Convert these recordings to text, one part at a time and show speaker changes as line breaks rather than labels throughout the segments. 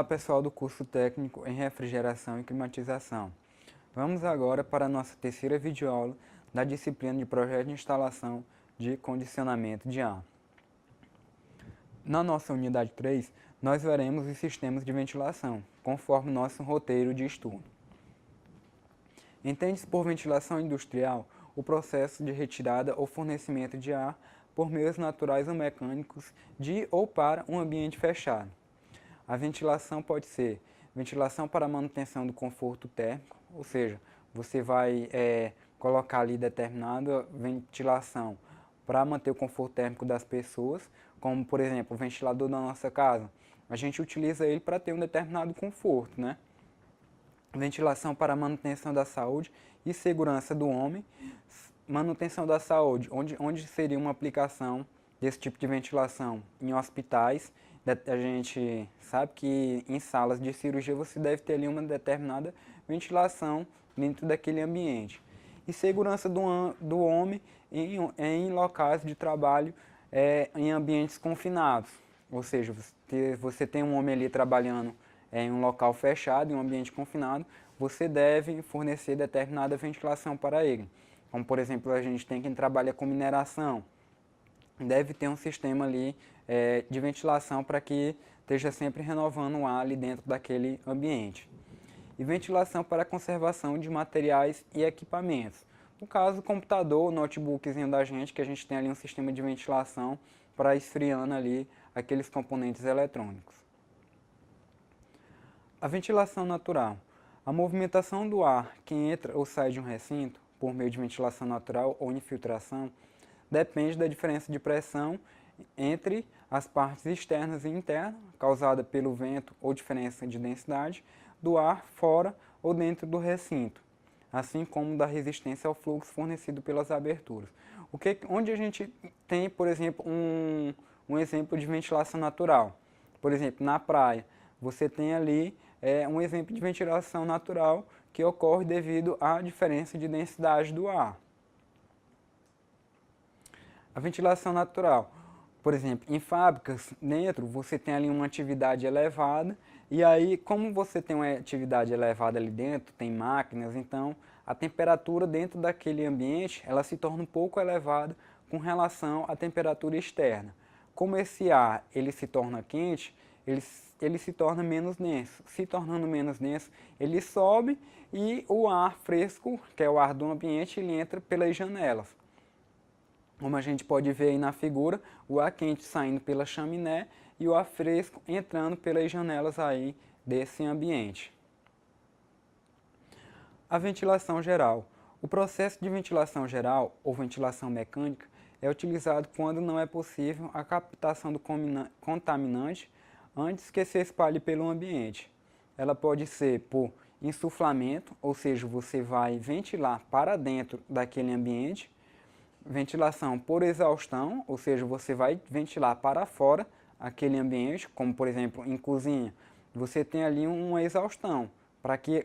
pessoal do curso técnico em refrigeração e climatização. Vamos agora para a nossa terceira videoaula da disciplina de projeto de instalação de condicionamento de ar. Na nossa unidade 3, nós veremos os sistemas de ventilação, conforme nosso roteiro de estudo. Entende-se por ventilação industrial o processo de retirada ou fornecimento de ar por meios naturais ou mecânicos de ou para um ambiente fechado. A ventilação pode ser ventilação para manutenção do conforto térmico, ou seja, você vai colocar ali determinada ventilação para manter o conforto térmico das pessoas, como por exemplo o ventilador da nossa casa. A gente utiliza ele para ter um determinado conforto, né? Ventilação para manutenção da saúde e segurança do homem. Manutenção da saúde, onde seria uma aplicação desse tipo de ventilação em hospitais. A gente sabe que em salas de cirurgia você deve ter ali uma determinada ventilação dentro daquele ambiente. E segurança do homem em locais de trabalho, em ambientes confinados. Ou seja, você tem um homem ali trabalhando em um local fechado, em um ambiente confinado, você deve fornecer determinada ventilação para ele. Como, por exemplo, a gente tem quem trabalha com mineração, deve ter um sistema ali de ventilação para que esteja sempre renovando o ar ali dentro daquele ambiente. E ventilação para conservação de materiais e equipamentos. No caso, o computador, o notebookzinho da gente, que a gente tem ali um sistema de ventilação para esfriando ali aqueles componentes eletrônicos. A ventilação natural. A movimentação do ar que entra ou sai de um recinto, por meio de ventilação natural ou infiltração, depende da diferença de pressão entre as partes externas e internas, causada pelo vento ou diferença de densidade, do ar fora ou dentro do recinto, assim como da resistência ao fluxo fornecido pelas aberturas. Onde a gente tem, por exemplo, um exemplo de ventilação natural. Por exemplo, na praia, você tem ali um exemplo de ventilação natural que ocorre devido à diferença de densidade do ar. A ventilação natural, por exemplo, em fábricas, dentro você tem ali uma atividade elevada, e aí como você tem uma atividade elevada ali dentro, tem máquinas, então a temperatura dentro daquele ambiente, ela se torna um pouco elevada com relação à temperatura externa. Como esse ar ele se torna quente, ele se torna menos denso. Se tornando menos denso, ele sobe e o ar fresco, que é o ar do ambiente, ele entra pelas janelas. Como a gente pode ver aí na figura, o ar quente saindo pela chaminé e o ar fresco entrando pelas janelas aí desse ambiente. A ventilação geral. O processo de ventilação geral ou ventilação mecânica é utilizado quando não é possível a captação do contaminante antes que se espalhe pelo ambiente. Ela pode ser por insuflamento, ou seja, você vai ventilar para dentro daquele ambiente. Ventilação por exaustão, ou seja, você vai ventilar para fora aquele ambiente, como por exemplo em cozinha, você tem ali uma exaustão.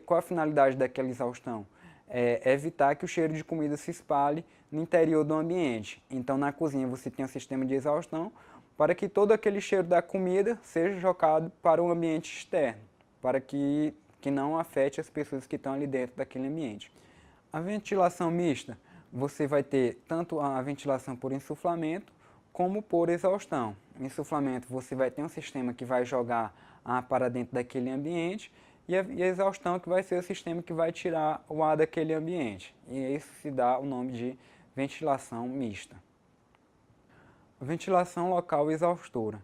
Qual a finalidade daquela exaustão? Evitar que o cheiro de comida se espalhe no interior do ambiente. Então na cozinha você tem um sistema de exaustão para que todo aquele cheiro da comida seja jogado para o ambiente externo, para que não afete as pessoas que estão ali dentro daquele ambiente. A ventilação mista, você vai ter tanto a ventilação por insuflamento como por exaustão. Insuflamento, você vai ter um sistema que vai jogar ar para dentro daquele ambiente e a exaustão que vai ser o sistema que vai tirar o ar daquele ambiente. E isso se dá o nome de ventilação mista. Ventilação local exaustora.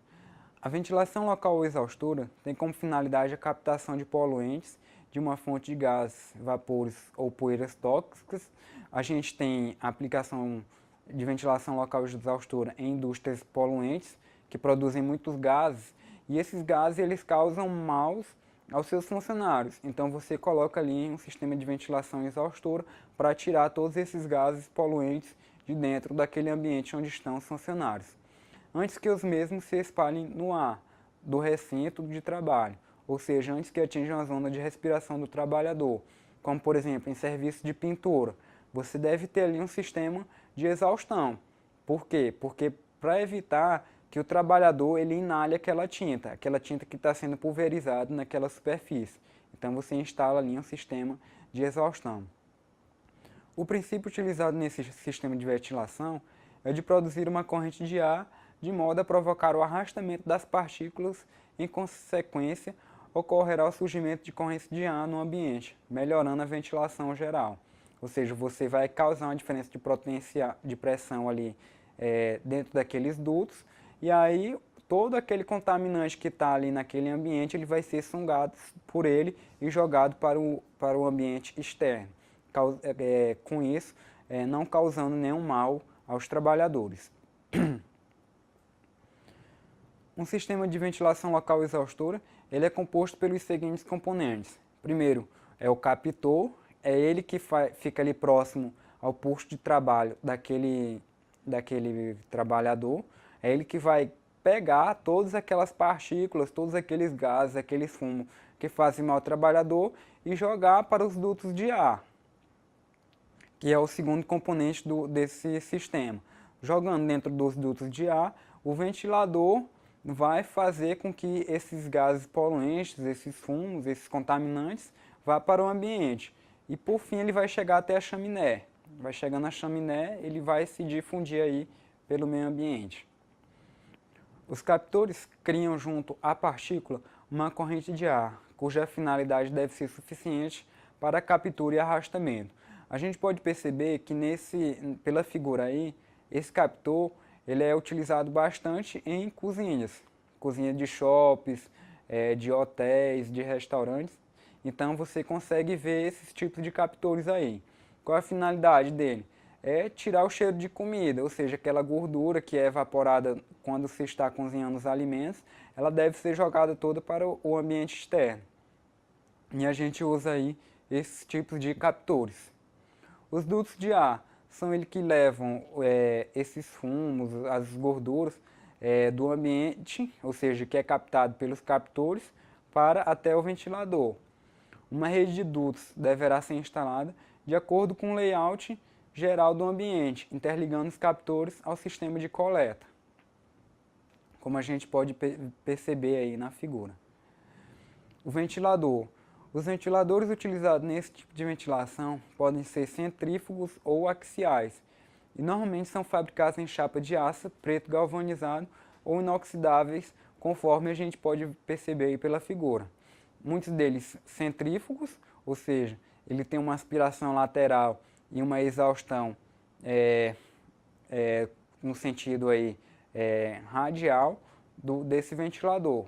A ventilação local ou exaustora tem como finalidade a captação de poluentes de uma fonte de gases, vapores ou poeiras tóxicas. A gente tem a aplicação de ventilação local exaustora em indústrias poluentes que produzem muitos gases e esses gases eles causam maus aos seus funcionários. Então você coloca ali um sistema de ventilação exaustora para tirar todos esses gases poluentes de dentro daquele ambiente onde estão os funcionários, antes que os mesmos se espalhem no ar do recinto de trabalho, ou seja, antes que atinjam a zona de respiração do trabalhador, como por exemplo em serviço de pintura. Você deve ter ali um sistema de exaustão. Por quê? Porque para evitar que o trabalhador ele inale aquela tinta que está sendo pulverizada naquela superfície. Então você instala ali um sistema de exaustão. O princípio utilizado nesse sistema de ventilação é de produzir uma corrente de ar de modo a provocar o arrastamento das partículas. Em consequência, ocorrerá o surgimento de correntes de ar no ambiente, melhorando a ventilação geral. Ou seja, você vai causar uma diferença de pressão ali dentro daqueles dutos, e aí todo aquele contaminante que está ali naquele ambiente ele vai ser sugado por ele e jogado para o ambiente externo. Com isso, não causando nenhum mal aos trabalhadores. Um sistema de ventilação local exaustora ele é composto pelos seguintes componentes. Primeiro é o captor, é ele que fica ali próximo ao posto de trabalho daquele trabalhador, é ele que vai pegar todas aquelas partículas, todos aqueles gases, aqueles fumos que fazem mal ao trabalhador e jogar para os dutos de ar, que é o segundo componente desse sistema. Jogando dentro dos dutos de ar, o ventilador vai fazer com que esses gases poluentes, esses fumos, esses contaminantes, vá para o ambiente. E por fim ele vai chegar até a chaminé. Vai chegando na chaminé, ele vai se difundir aí pelo meio ambiente. Os captores criam junto à partícula uma corrente de ar, cuja finalidade deve ser suficiente para captura e arrastamento. A gente pode perceber que pela figura aí, esse captor ele é utilizado bastante em cozinhas, cozinha de shoppings, de hotéis, de restaurantes. Então você consegue ver esses tipos de captores aí. Qual a finalidade dele? É tirar o cheiro de comida, ou seja, aquela gordura que é evaporada quando se está cozinhando os alimentos, ela deve ser jogada toda para o ambiente externo. E a gente usa aí esses tipos de captores. Os dutos de ar são eles que levam esses fumos, as gorduras do ambiente, ou seja, que é captado pelos captores, para até o ventilador. Uma rede de dutos deverá ser instalada de acordo com o layout geral do ambiente, interligando os captores ao sistema de coleta, como a gente pode perceber aí na figura. O ventilador. Os ventiladores utilizados nesse tipo de ventilação podem ser centrífugos ou axiais, e normalmente são fabricados em chapa de aço preto galvanizado ou inoxidáveis, conforme a gente pode perceber aí pela figura. Muitos deles centrífugos, ou seja, ele tem uma aspiração lateral e uma exaustão no sentido aí, radial desse ventilador.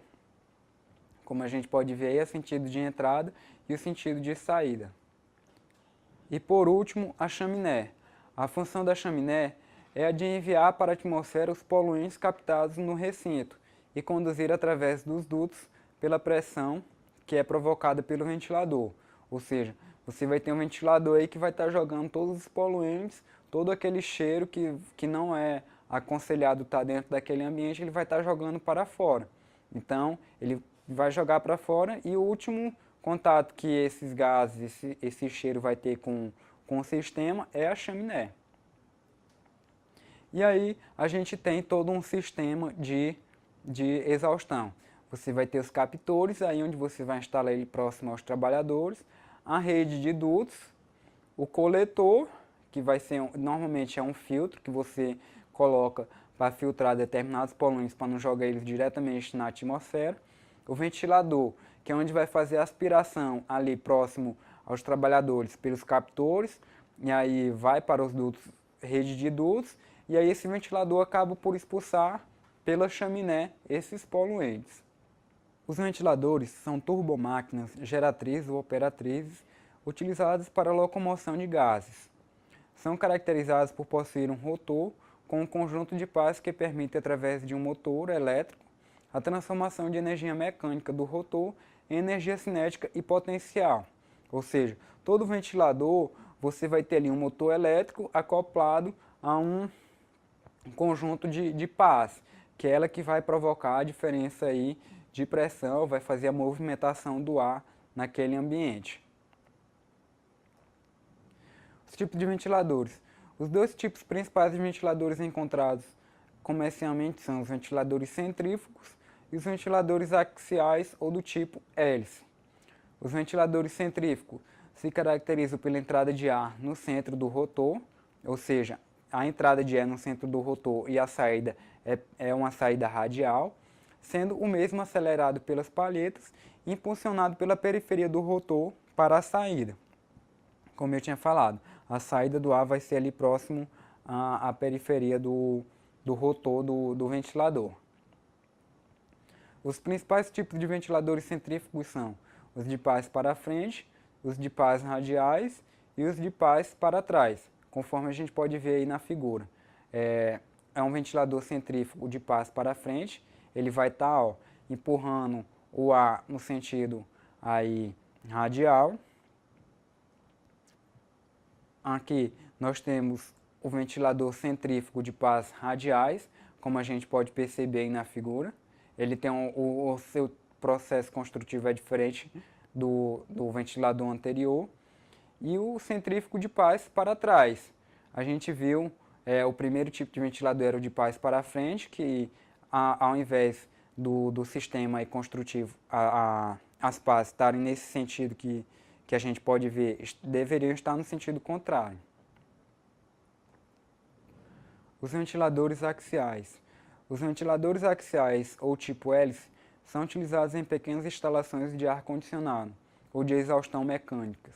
Como a gente pode ver aí, é o sentido de entrada e o sentido de saída. E por último, a chaminé. A função da chaminé é a de enviar para a atmosfera os poluentes captados no recinto e conduzir através dos dutos pela pressão que é provocada pelo ventilador. Ou seja, você vai ter um ventilador aí que vai estar jogando todos os poluentes, todo aquele cheiro que não é aconselhado estar dentro daquele ambiente, ele vai estar jogando para fora. Então, ele vai jogar para fora e o último contato que esses gases, esse cheiro vai ter com o sistema é a chaminé. E aí a gente tem todo um sistema de exaustão. Você vai ter os captores, aí onde você vai instalar ele próximo aos trabalhadores, a rede de dutos, o coletor, que vai ser normalmente é um filtro que você coloca para filtrar determinados poluentes para não jogar eles diretamente na atmosfera, o ventilador, que é onde vai fazer a aspiração ali próximo aos trabalhadores pelos captores, e aí vai para os dutos, rede de dutos, e aí esse ventilador acaba por expulsar pela chaminé esses poluentes. Os ventiladores são turbomáquinas geratrizes ou operatrizes utilizadas para a locomoção de gases. São caracterizadas por possuir um rotor com um conjunto de pás que permite, através de um motor elétrico, a transformação de energia mecânica do rotor em energia cinética e potencial. Ou seja, todo ventilador você vai ter ali um motor elétrico acoplado a um conjunto de pás, que é ela que vai provocar a diferença aí de pressão, vai fazer a movimentação do ar naquele ambiente. Os tipos de ventiladores. Os dois tipos principais de ventiladores encontrados comercialmente são os ventiladores centrífugos e os ventiladores axiais ou do tipo hélice. Os ventiladores centrífugos se caracterizam pela entrada de ar no centro do rotor, ou seja, a entrada de ar no centro do rotor e a saída é uma saída radial, sendo o mesmo acelerado pelas palhetas e impulsionado pela periferia do rotor para a saída. Como eu tinha falado, a saída do ar vai ser ali próximo à periferia do rotor do ventilador. Os principais tipos de ventiladores centrífugos são os de pás para frente, os de pás radiais e os de pás para trás, conforme a gente pode ver aí na figura. É um ventilador centrífugo de pás para frente, ele vai estar empurrando o ar no sentido aí radial. Aqui nós temos o ventilador centrífugo de pás radiais, como a gente pode perceber aí na figura. Ele tem o seu processo construtivo é diferente do ventilador anterior. E o centrífugo de pás para trás. A gente viu o primeiro tipo de ventilador era o de pás para frente, que ao invés do sistema aí construtivo, as pás estarem nesse sentido que a gente pode ver, deveriam estar no sentido contrário. Os ventiladores axiais. Os ventiladores axiais ou tipo hélice são utilizados em pequenas instalações de ar-condicionado ou de exaustão mecânicas.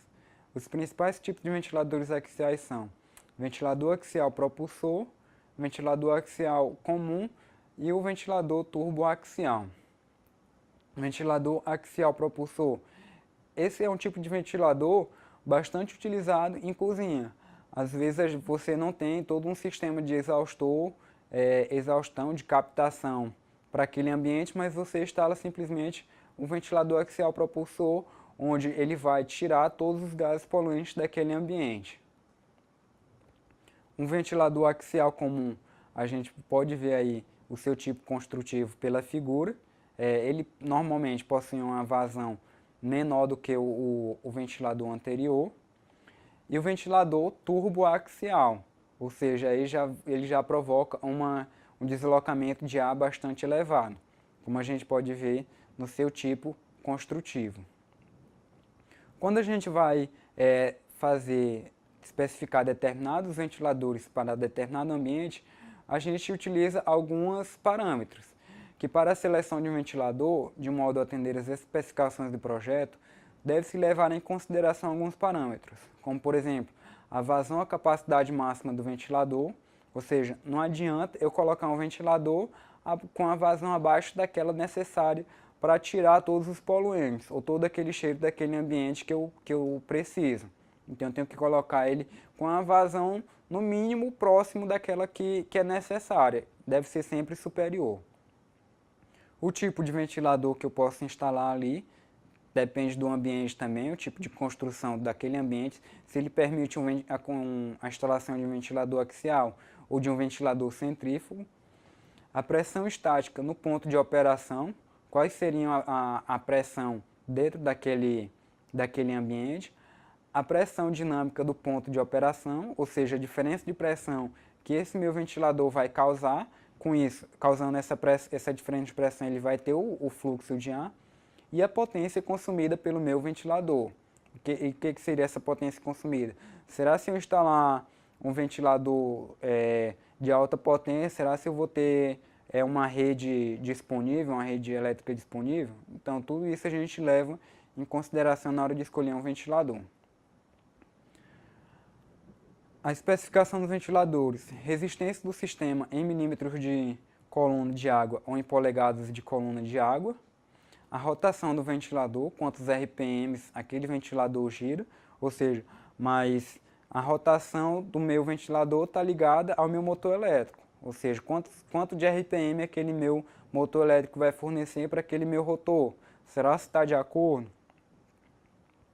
Os principais tipos de ventiladores axiais são ventilador axial propulsor, ventilador axial comum e o ventilador turboaxial. Ventilador axial propulsor. Esse é um tipo de ventilador bastante utilizado em cozinha. Às vezes você não tem todo um sistema de exaustão, de captação para aquele ambiente, mas você instala simplesmente um ventilador axial propulsor, onde ele vai tirar todos os gases poluentes daquele ambiente. Um ventilador axial comum, a gente pode ver aí o seu tipo construtivo pela figura. Ele normalmente possui uma vazão menor do que o ventilador anterior. E o ventilador turboaxial, ou seja, ele já provoca um deslocamento de ar bastante elevado, como a gente pode ver no seu tipo construtivo. Quando a gente vai especificar determinados ventiladores para determinado ambiente, a gente utiliza alguns parâmetros, que para a seleção de um ventilador, de modo a atender as especificações do projeto, deve-se levar em consideração alguns parâmetros, como por exemplo, a vazão à capacidade máxima do ventilador, ou seja, não adianta eu colocar um ventilador com a vazão abaixo daquela necessária para tirar todos os poluentes, ou todo aquele cheiro daquele ambiente que eu preciso. Então eu tenho que colocar ele com a vazão no mínimo próximo daquela que é necessária, deve ser sempre superior. O tipo de ventilador que eu posso instalar ali depende do ambiente também, o tipo de construção daquele ambiente, se ele permite a instalação de um ventilador axial ou de um ventilador centrífugo. A pressão estática no ponto de operação, quais seriam a pressão dentro daquele ambiente. A pressão dinâmica do ponto de operação, ou seja, a diferença de pressão que esse meu ventilador vai causar, com isso, causando essa diferença de pressão, ele vai ter o fluxo de ar. E a potência consumida pelo meu ventilador. O que seria essa potência consumida? Será se eu instalar um ventilador de alta potência, será se eu vou ter uma rede disponível, uma rede elétrica disponível? Então, tudo isso a gente leva em consideração na hora de escolher um ventilador. A especificação dos ventiladores. Resistência do sistema em milímetros de coluna de água ou em polegadas de coluna de água. A rotação do ventilador, quantos RPMs aquele ventilador gira, ou seja, mas a rotação do meu ventilador está ligada ao meu motor elétrico, ou seja, quanto de RPM aquele meu motor elétrico vai fornecer para aquele meu rotor, será se está de acordo?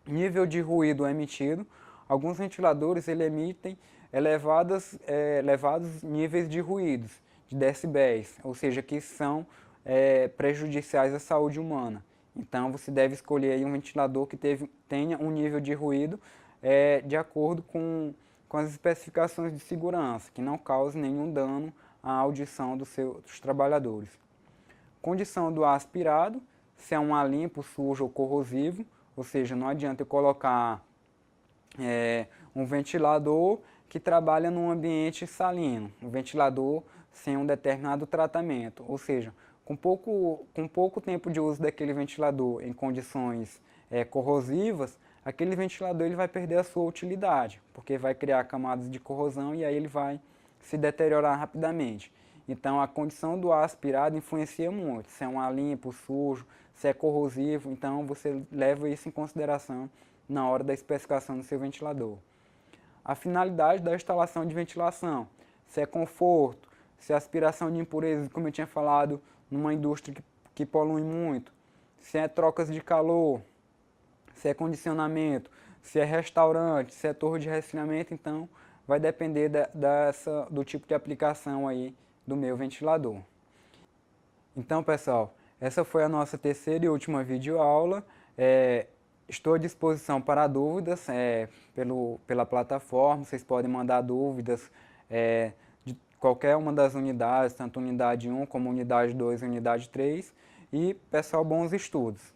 Nível de ruído emitido, alguns ventiladores emitem elevados níveis de ruídos, de decibéis, ou seja, que são prejudiciais à saúde humana. Então você deve escolher aí um ventilador que tenha um nível de ruído de acordo com as especificações de segurança, que não cause nenhum dano a audição dos trabalhadores. Condição do ar aspirado, se é um ar limpo, sujo ou corrosivo, ou seja, não adianta eu colocar um ventilador que trabalha num ambiente salino, um ventilador sem um determinado tratamento, ou seja, com pouco tempo de uso daquele ventilador em condições corrosivas, aquele ventilador ele vai perder a sua utilidade, porque vai criar camadas de corrosão e aí ele vai se deteriorar rapidamente. Então a condição do ar aspirado influencia muito, se é um ar limpo, sujo, se é corrosivo, então você leva isso em consideração na hora da especificação do seu ventilador. A finalidade da instalação de ventilação, se é conforto, se é aspiração de impurezas, como eu tinha falado, numa indústria que polui muito, se é trocas de calor, se é condicionamento, se é restaurante, se é torre de resfriamento, então vai depender do tipo de aplicação aí do meu ventilador. Então, pessoal, essa foi a nossa terceira e última videoaula. Estou à disposição para dúvidas pela plataforma, vocês podem mandar dúvidas de qualquer uma das unidades, tanto unidade 1 como unidade 2 e unidade 3. E, pessoal, bons estudos!